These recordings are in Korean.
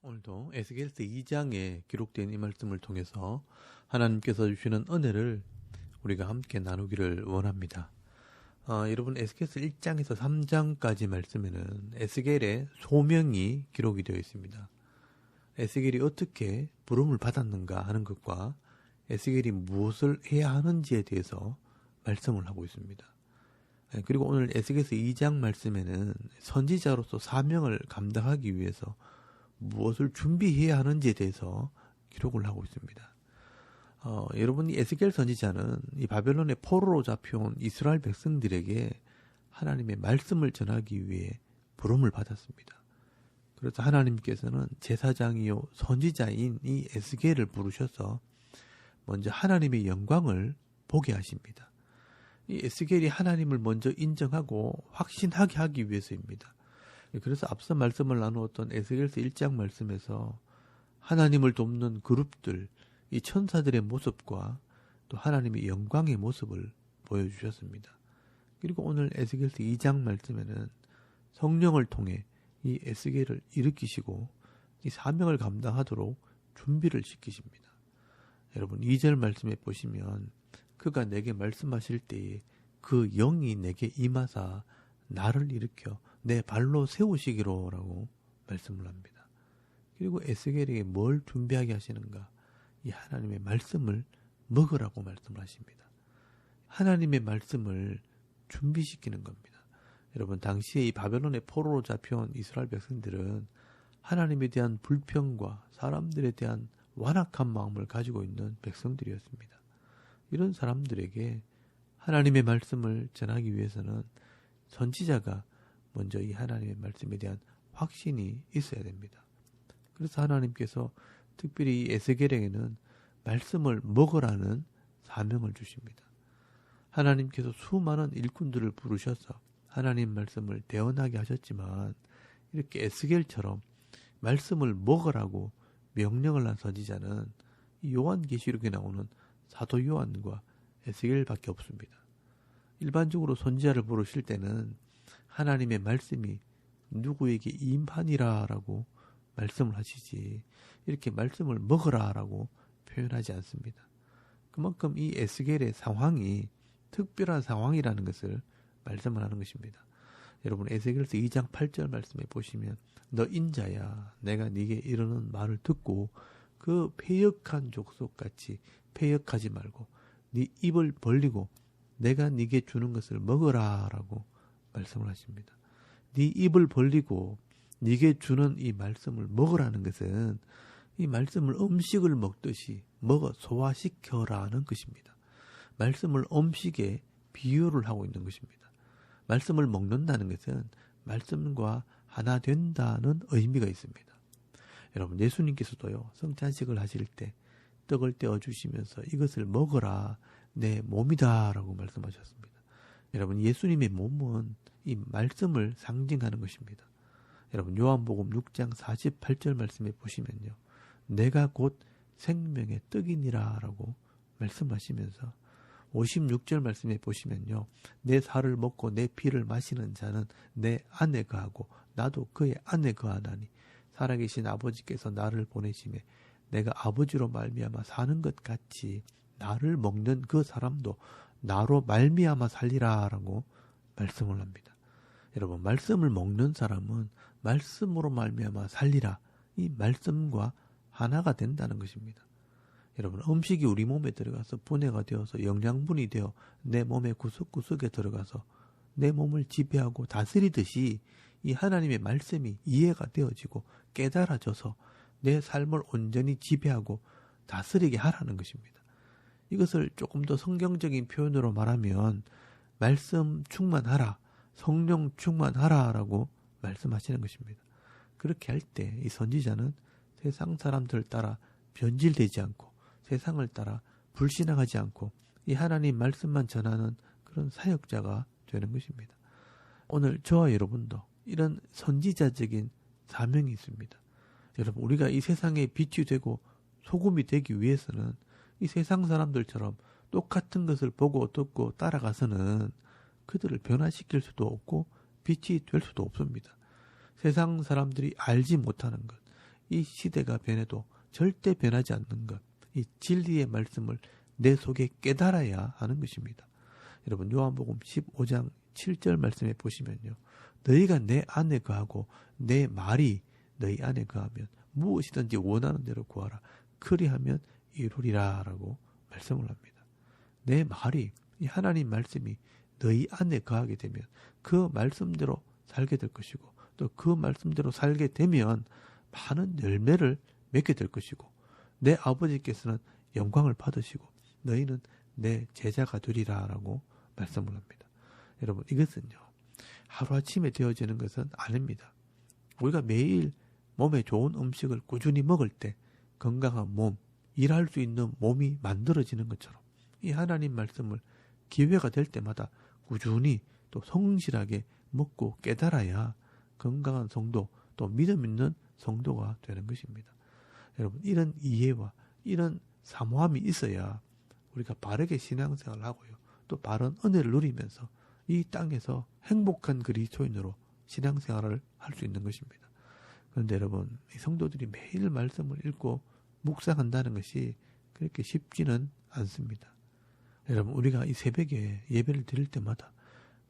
오늘도 에스겔서 2장에 기록된 이 말씀을 통해서 하나님께서 주시는 은혜를 우리가 함께 나누기를 원합니다. 여러분, 에스겔서 1장에서 3장까지 말씀에는 에스겔의 소명이 기록이 되어 있습니다. 에스겔이 어떻게 부름을 받았는가 하는 것과 에스겔이 무엇을 해야 하는지에 대해서 말씀을 하고 있습니다. 그리고 오늘 에스겔서 2장 말씀에는 선지자로서 사명을 감당하기 위해서 무엇을 준비해야 하는지에 대해서 기록을 하고 있습니다. 여러분, 이 에스겔 선지자는 이 바벨론의 포로로 잡혀온 이스라엘 백성들에게 하나님의 말씀을 전하기 위해 부름을 받았습니다. 그래서 하나님께서는 제사장이요 선지자인 이 에스겔을 부르셔서 먼저 하나님의 영광을 보게 하십니다. 이 에스겔이 하나님을 먼저 인정하고 확신하게 하기 위해서입니다. 그래서 앞서 말씀을 나누었던 에스겔서 1장 말씀에서 하나님을 돕는 그룹들, 이 천사들의 모습과 또 하나님의 영광의 모습을 보여주셨습니다. 그리고 오늘 에스겔서 2장 말씀에는 성령을 통해 이 에스겔을 일으키시고 이 사명을 감당하도록 준비를 시키십니다. 여러분, 2절 말씀에 보시면 그가 내게 말씀하실 때에 그 영이 내게 임하사 나를 일으켜 내 발로 세우시기로라고 말씀을 합니다. 그리고 에스겔에게 뭘 준비하게 하시는가? 이 하나님의 말씀을 먹으라고 말씀을 하십니다. 하나님의 말씀을 준비시키는 겁니다. 여러분, 당시에 이 바벨론의 포로로 잡혀온 이스라엘 백성들은 하나님에 대한 불평과 사람들에 대한 완악한 마음을 가지고 있는 백성들이었습니다. 이런 사람들에게 하나님의 말씀을 전하기 위해서는 선지자가 먼저 이 하나님의 말씀에 대한 확신이 있어야 됩니다. 그래서 하나님께서 특별히 에스겔에게는 말씀을 먹으라는 사명을 주십니다. 하나님께서 수많은 일꾼들을 부르셔서 하나님 말씀을 대언하게 하셨지만 이렇게 에스겔처럼 말씀을 먹으라고 명령을 한 선지자는 요한계시록에 나오는 사도 요한과 에스겔밖에 없습니다. 일반적으로 선지자를 부르실 때는 하나님의 말씀이 누구에게 임하니라라고 말씀을 하시지 이렇게 말씀을 먹으라라고 표현하지 않습니다. 그만큼 이 에스겔의 상황이 특별한 상황이라는 것을 말씀을 하는 것입니다. 여러분, 에스겔서 2장 8절 말씀에 보시면 너 인자야 내가 네게 이르는 말을 듣고 그 패역한 족속같이 패역하지 말고 네 입을 벌리고 내가 네게 주는 것을 먹으라라고 말씀을 하십니다. 네 입을 벌리고 네게 주는 이 말씀을 먹으라는 것은 이 말씀을 음식을 먹듯이 먹어 소화시켜라는 것입니다. 말씀을 음식에 비유를 하고 있는 것입니다. 말씀을 먹는다는 것은 말씀과 하나 된다는 의미가 있습니다. 여러분, 예수님께서도요, 성찬식을 하실 때 떡을 떼어 주시면서 이것을 먹어라 내 몸이다 라고 말씀하셨습니다. 여러분, 예수님의 몸은 이 말씀을 상징하는 것입니다. 여러분, 요한복음 6장 48절 말씀에 보시면요, 내가 곧 생명의 떡이니라 라고 말씀하시면서 56절 말씀에 보시면요, 내 살을 먹고 내 피를 마시는 자는 내 안에 거하고 나도 그의 안에 거하나니 살아계신 아버지께서 나를 보내심에 내가 아버지로 말미암아 사는 것 같이 나를 먹는 그 사람도 나로 말미암아 살리라 라고 말씀을 합니다. 여러분, 말씀을 먹는 사람은 말씀으로 말미암아 살리라, 이 말씀과 하나가 된다는 것입니다. 여러분, 음식이 우리 몸에 들어가서 분해가 되어서 영양분이 되어 내 몸의 구석구석에 들어가서 내 몸을 지배하고 다스리듯이 이 하나님의 말씀이 이해가 되어지고 깨달아져서 내 삶을 온전히 지배하고 다스리게 하라는 것입니다. 이것을 조금 더 성경적인 표현으로 말하면 말씀 충만하라, 성령 충만하라 라고 말씀하시는 것입니다. 그렇게 할 때 이 선지자는 세상 사람들을 따라 변질되지 않고 세상을 따라 불신앙하지 않고 이 하나님 말씀만 전하는 그런 사역자가 되는 것입니다. 오늘 저와 여러분도 이런 선지자적인 사명이 있습니다. 여러분, 우리가 이 세상에 빛이 되고 소금이 되기 위해서는 이 세상 사람들처럼 똑같은 것을 보고 듣고 따라가서는 그들을 변화시킬 수도 없고 빛이 될 수도 없습니다. 세상 사람들이 알지 못하는 것, 이 시대가 변해도 절대 변하지 않는 것, 이 진리의 말씀을 내 속에 깨달아야 하는 것입니다. 여러분 요한복음 15장 7절 말씀에 보시면요. 너희가 내 안에 거하고 내 말이 너희 안에 거하면 무엇이든지 원하는 대로 구하라. 그리하면 이루리라 라고 말씀을 합니다. 내 말이, 이 하나님 말씀이 너희 안에 거하게 되면 그 말씀대로 살게 될 것이고 또 그 말씀대로 살게 되면 많은 열매를 맺게 될 것이고 내 아버지께서는 영광을 받으시고 너희는 내 제자가 되리라 라고 말씀을 합니다. 여러분 이것은요. 하루아침에 되어지는 것은 아닙니다. 우리가 매일 몸에 좋은 음식을 꾸준히 먹을 때 건강한 몸, 일할 수 있는 몸이 만들어지는 것처럼 이 하나님 말씀을 기회가 될 때마다 꾸준히 또 성실하게 먹고 깨달아야 건강한 성도 또 믿음 있는 성도가 되는 것입니다. 여러분 이런 이해와 이런 사모함이 있어야 우리가 바르게 신앙생활을 하고요. 또 바른 은혜를 누리면서 이 땅에서 행복한 그리스도인으로 신앙생활을 할 수 있는 것입니다. 그런데 여러분 이 성도들이 매일 말씀을 읽고 묵상한다는 것이 그렇게 쉽지는 않습니다. 여러분 우리가 이 새벽에 예배를 드릴 때마다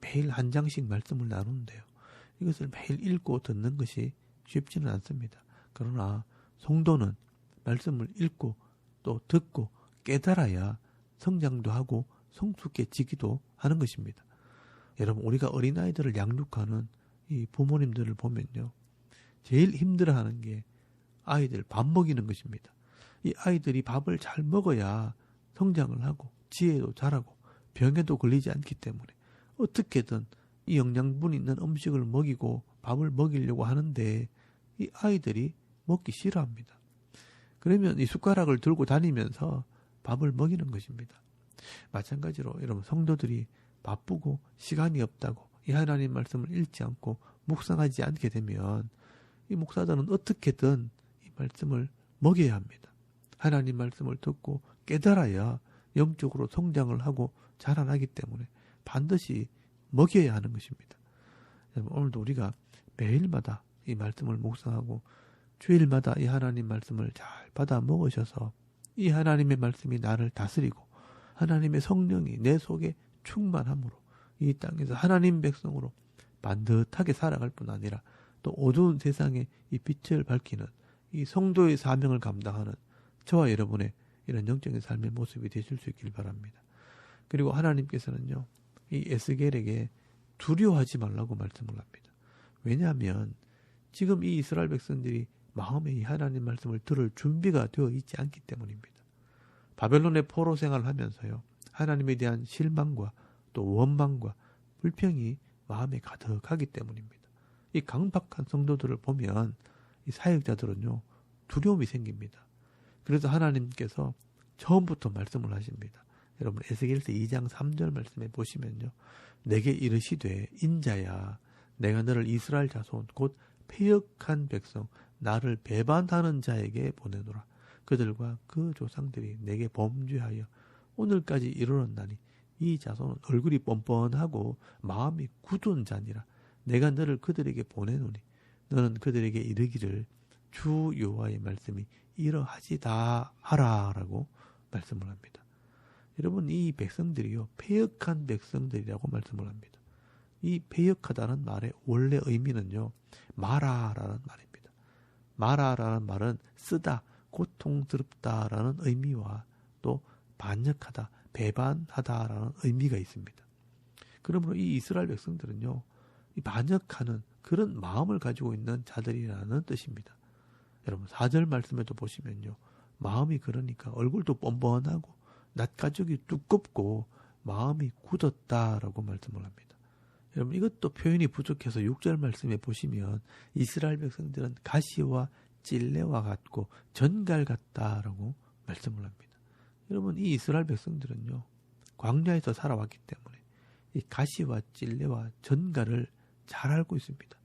매일 한 장씩 말씀을 나누는데요. 이것을 매일 읽고 듣는 것이 쉽지는 않습니다. 그러나 성도는 말씀을 읽고 또 듣고 깨달아야 성장도 하고 성숙해지기도 하는 것입니다. 여러분 우리가 어린아이들을 양육하는 이 부모님들을 보면요. 제일 힘들어하는 게 아이들 밥 먹이는 것입니다. 이 아이들이 밥을 잘 먹어야 성장을 하고 지혜도 자라고 병에도 걸리지 않기 때문에 어떻게든 이 영양분 있는 음식을 먹이고 밥을 먹이려고 하는데 이 아이들이 먹기 싫어합니다. 그러면 이 숟가락을 들고 다니면서 밥을 먹이는 것입니다. 마찬가지로 여러분 성도들이 바쁘고 시간이 없다고 이 하나님 말씀을 읽지 않고 묵상하지 않게 되면 이 목사들은 어떻게든 이 말씀을 먹여야 합니다. 하나님 말씀을 듣고 깨달아야 영적으로 성장을 하고 자라나기 때문에 반드시 먹여야 하는 것입니다. 오늘도 우리가 매일마다 이 말씀을 묵상하고 주일마다 이 하나님 말씀을 잘 받아 먹으셔서 이 하나님의 말씀이 나를 다스리고 하나님의 성령이 내 속에 충만함으로 이 땅에서 하나님 백성으로 반듯하게 살아갈 뿐 아니라 또 어두운 세상에 이 빛을 밝히는 이 성도의 사명을 감당하는 저와 여러분의 이런 영적인 삶의 모습이 되실 수 있길 바랍니다. 그리고 하나님께서는요. 이 에스겔에게 두려워하지 말라고 말씀을 합니다. 왜냐하면 지금 이 이스라엘 백성들이 마음에 이 하나님 말씀을 들을 준비가 되어 있지 않기 때문입니다. 바벨론의 포로 생활을 하면서요. 하나님에 대한 실망과 또 원망과 불평이 마음에 가득하기 때문입니다. 이 강박한 성도들을 보면 이 사역자들은요. 두려움이 생깁니다. 그래서 하나님께서 처음부터 말씀을 하십니다. 여러분 에스겔서 2장 3절 말씀에 보시면요. 내게 이르시되 인자야 내가 너를 이스라엘 자손 곧 패역한 백성 나를 배반하는 자에게 보내노라. 그들과 그 조상들이 내게 범죄하여 오늘까지 이르렀나니 이 자손은 얼굴이 뻔뻔하고 마음이 굳은 자니라. 내가 너를 그들에게 보내노니 너는 그들에게 이르기를 주 여호와의 말씀이 이러하지다 하라라고 말씀을 합니다. 여러분 이 백성들이요 패역한 백성들이라고 말씀을 합니다. 이 패역하다는 말의 원래 의미는요 마라라는 말입니다. 마라라는 말은 쓰다, 고통스럽다라는 의미와 또 반역하다, 배반하다라는 의미가 있습니다. 그러므로 이 이스라엘 백성들은요 이 반역하는 그런 마음을 가지고 있는 자들이라는 뜻입니다. 여러분 4절 말씀에도 보시면요 마음이 그러니까 얼굴도 뻔뻔하고 낯가죽이 두껍고 마음이 굳었다라고 말씀을 합니다. 여러분 이것도 표현이 부족해서 6절 말씀에 보시면 이스라엘 백성들은 가시와 찔레와 같고 전갈 같다라고 말씀을 합니다. 여러분 이 이스라엘 백성들은요 광야에서 살아왔기 때문에 이 가시와 찔레와 전갈을 잘 알고 있습니다.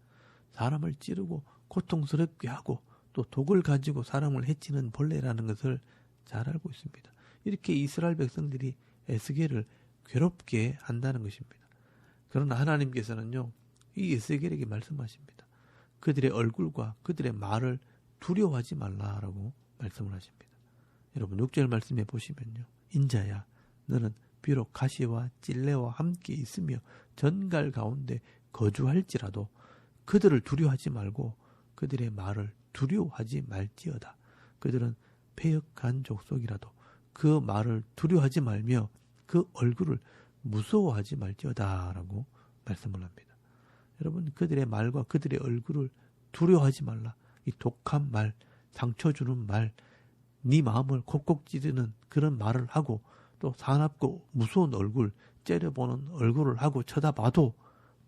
사람을 찌르고 고통스럽게 하고 또 독을 가지고 사람을 해치는 벌레라는 것을 잘 알고 있습니다. 이렇게 이스라엘 백성들이 에스겔을 괴롭게 한다는 것입니다. 그러나 하나님께서는요, 이 에스겔에게 말씀하십니다. 그들의 얼굴과 그들의 말을 두려워하지 말라라고 말씀을 하십니다. 여러분 6절 말씀해 보시면요, 인자야 너는 비록 가시와 찔레와 함께 있으며 전갈 가운데 거주할지라도 그들을 두려워하지 말고 그들의 말을 두려워하지 말지어다. 그들은 패역한 족속이라도 그 말을 두려워하지 말며 그 얼굴을 무서워하지 말지어다 라고 말씀을 합니다. 여러분 그들의 말과 그들의 얼굴을 두려워하지 말라. 이 독한 말, 상처 주는 말, 네 마음을 콕콕 찌르는 그런 말을 하고 또 사납고 무서운 얼굴, 째려보는 얼굴을 하고 쳐다봐도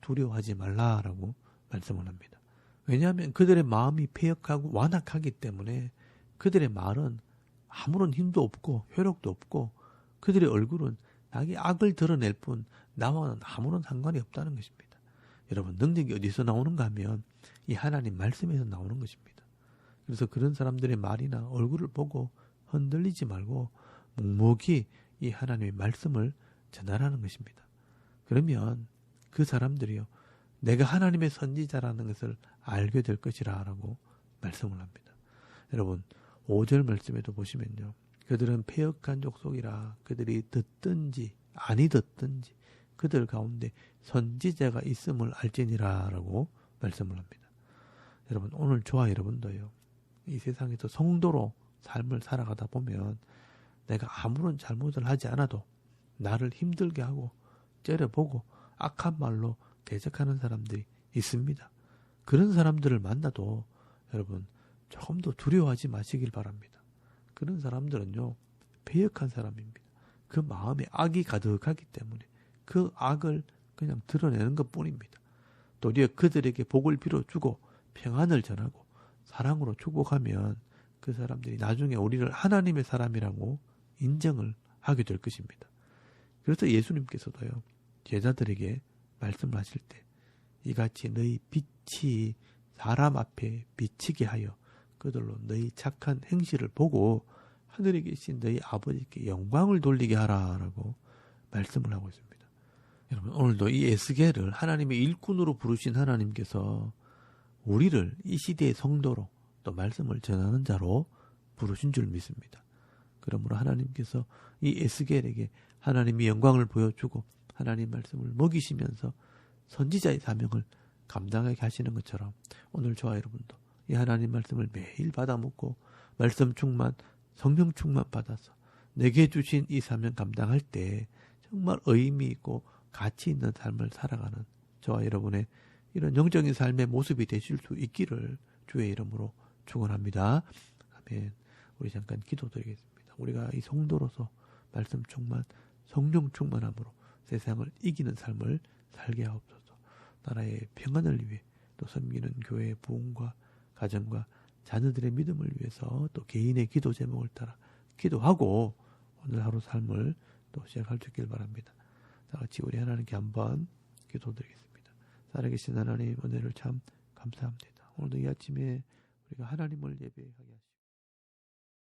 두려워하지 말라라고 말씀을 합니다. 왜냐하면 그들의 마음이 패역하고 완악하기 때문에 그들의 말은 아무런 힘도 없고 효력도 없고 그들의 얼굴은 자기 악을 드러낼 뿐 나와는 아무런 상관이 없다는 것입니다. 여러분 능력이 어디서 나오는가 하면 이 하나님 말씀에서 나오는 것입니다. 그래서 그런 사람들의 말이나 얼굴을 보고 흔들리지 말고 묵묵히 이 하나님의 말씀을 전하라는 것입니다. 그러면 그 사람들이요, 내가 하나님의 선지자라는 것을 알게 될 것이라 라고 말씀을 합니다. 여러분 5절 말씀에도 보시면요, 그들은 패역한 족속이라 그들이 듣든지 아니 듣든지 그들 가운데 선지자가 있음을 알지니라 라고 말씀을 합니다. 여러분 오늘 저와 여러분도요, 이 세상에서 성도로 삶을 살아가다 보면 내가 아무런 잘못을 하지 않아도 나를 힘들게 하고 째려보고 악한 말로 대적하는 사람들이 있습니다. 그런 사람들을 만나도 여러분 조금 더 두려워하지 마시길 바랍니다. 그런 사람들은요, 패역한 사람입니다. 그 마음에 악이 가득하기 때문에 그 악을 그냥 드러내는 것 뿐입니다. 도리어 그들에게 복을 빌어주고 평안을 전하고 사랑으로 축복하면 그 사람들이 나중에 우리를 하나님의 사람이라고 인정을 하게 될 것입니다. 그래서 예수님께서도요, 제자들에게 말씀을 하실 때 이같이 너희 빛이 사람 앞에 비치게 하여 그들로 너희 착한 행실을 보고 하늘에 계신 너희 아버지께 영광을 돌리게 하라라고 말씀을 하고 있습니다. 여러분 오늘도 이 에스겔을 하나님의 일꾼으로 부르신 하나님께서 우리를 이 시대의 성도로 또 말씀을 전하는 자로 부르신 줄 믿습니다. 그러므로 하나님께서 이 에스겔에게 하나님의 영광을 보여주고 하나님 말씀을 먹이시면서 선지자의 사명을 감당하게 하시는 것처럼 오늘 저와 여러분도 이 하나님 말씀을 매일 받아 먹고 말씀 충만, 성령 충만 받아서 내게 주신 이 사명 감당할 때 정말 의미 있고 가치 있는 삶을 살아가는 저와 여러분의 이런 영적인 삶의 모습이 되실 수 있기를 주의 이름으로 축원합니다. 아멘. 우리 잠깐 기도드리겠습니다. 우리가 이 성도로서 말씀 충만, 성령 충만함으로 세상을 이기는 삶을 살게 하옵소서. 나라의 평안을 위해 또 섬기는 교회의 부흥과 가정과 자녀들의 믿음을 위해서 또 개인의 기도 제목을 따라 기도하고 오늘 하루 삶을 또 시작할 수 있길 바랍니다. 다 같이 우리 하나님께 한번 기도드리겠습니다. 살아계신 하나님 은혜를 참 감사합니다. 오늘도 이 아침에 우리가 하나님을 예배하게